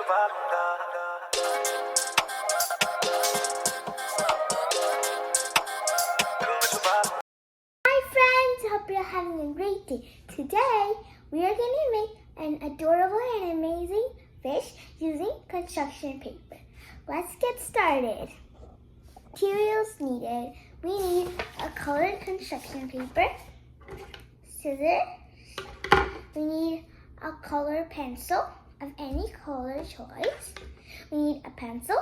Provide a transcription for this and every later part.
Hi friends, hope you're having a great day. Today we are going to make an adorable and amazing fish using construction paper. Let's get started. Materials needed. We need a colored construction paper, scissors, we need a color pencil of any color choice, we need a pencil,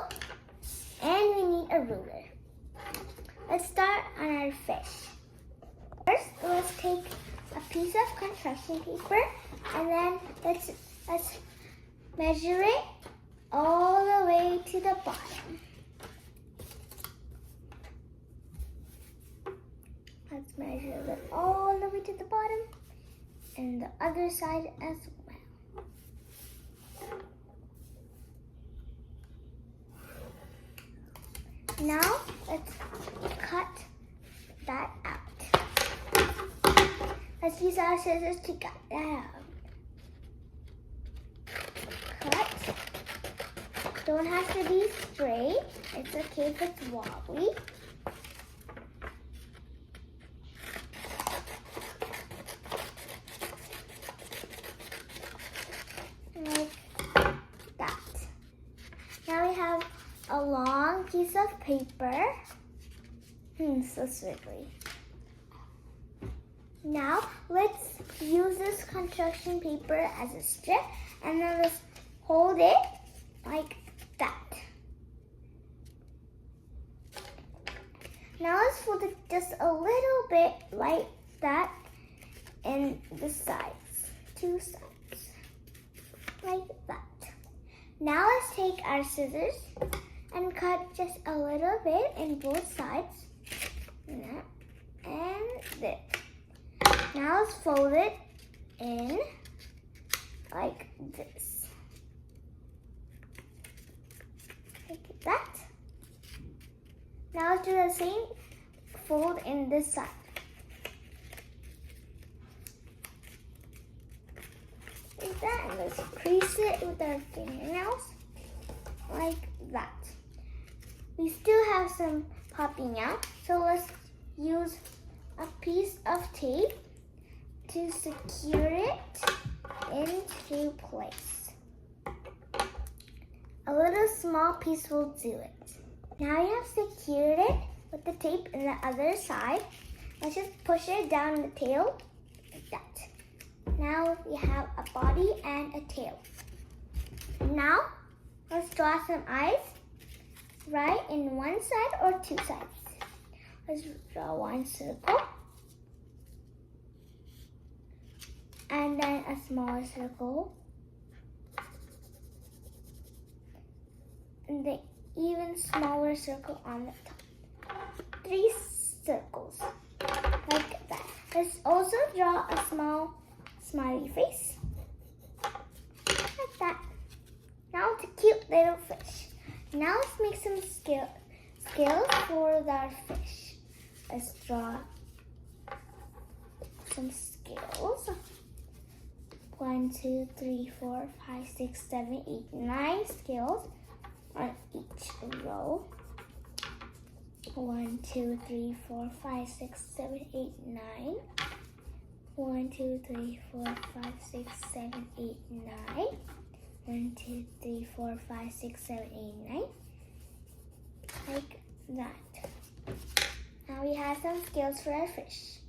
and we need a ruler. Let's start on our fish. First, let's take a piece of construction paper and then let's measure it all the way to the bottom. Let's measure it all the way to the bottom and the other side as well. Now, let's cut that out. Let's use our scissors to cut that out. Cut. Don't have to be straight. It's okay if it's wobbly. Like that. Now we have a long piece of paper. So swiggly. Now let's use this construction paper as a strip and then let's hold it like that. Now let's fold it just a little bit like that in the sides, two sides, like that. Now let's take our scissors and cut just a little bit in both sides, and this. Now let's fold it in like this, like that. Now let's do the same fold in this side. Like that, and let's crease it with our fingernails, like that. We still have some popping out, so let's use a piece of tape to secure it into place. A little small piece will do it. Now you have secured it with the tape in the other side. Let's just push it down the tail like that. Now we have a body and a tail. Now let's draw some eyes right in one side or two sides. Let's draw one circle and then a smaller circle and the even smaller circle on the top. 3 circles like that. Let's also draw a small smiley face like that. Now it's a cute little fish. Now let's make some scales for our fish. Let's draw some scales. 1, 2, 3, 4, 5, 6, 7, 8, 9 scales on each row. 1, 2, 3, 4, 5, 6, 7, 8, 9. 1, 2, 3, 4, 5, 6, 7, 8, 9. 1, 2, 3, 4, 5, 6, 7, 8, 9. Like that. Now we have some scales for our fish.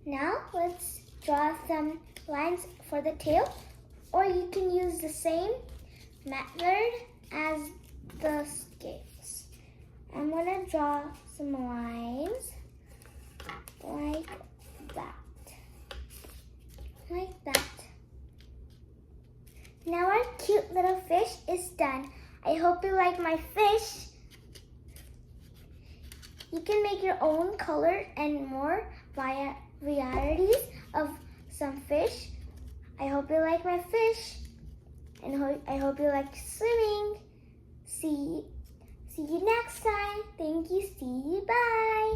Now let's draw some lines for the tail, or you can use the same method as the scales. I'm gonna draw some lines like that. Like that. Now our cute little fish is done. I hope you like my fish. You can make your own color and more varieties of some fish. I hope you like my fish, and I hope you like swimming. See you next time. Thank you. See you. Bye.